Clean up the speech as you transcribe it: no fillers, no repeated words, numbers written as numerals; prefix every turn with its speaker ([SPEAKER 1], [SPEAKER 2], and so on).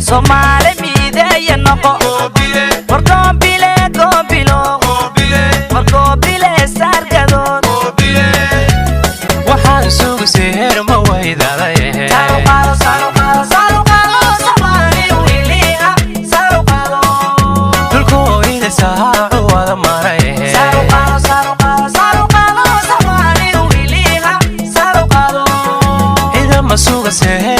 [SPEAKER 1] Somali mideeya noqo warqoobile qoobilo warqoobile sarkadood
[SPEAKER 2] waxaan sugu seher ma waydaday
[SPEAKER 1] Somali wiliha sarqado
[SPEAKER 2] dulkooyda saacu wada maray
[SPEAKER 1] Somali wiliha sarqado
[SPEAKER 2] ida ma sugu seher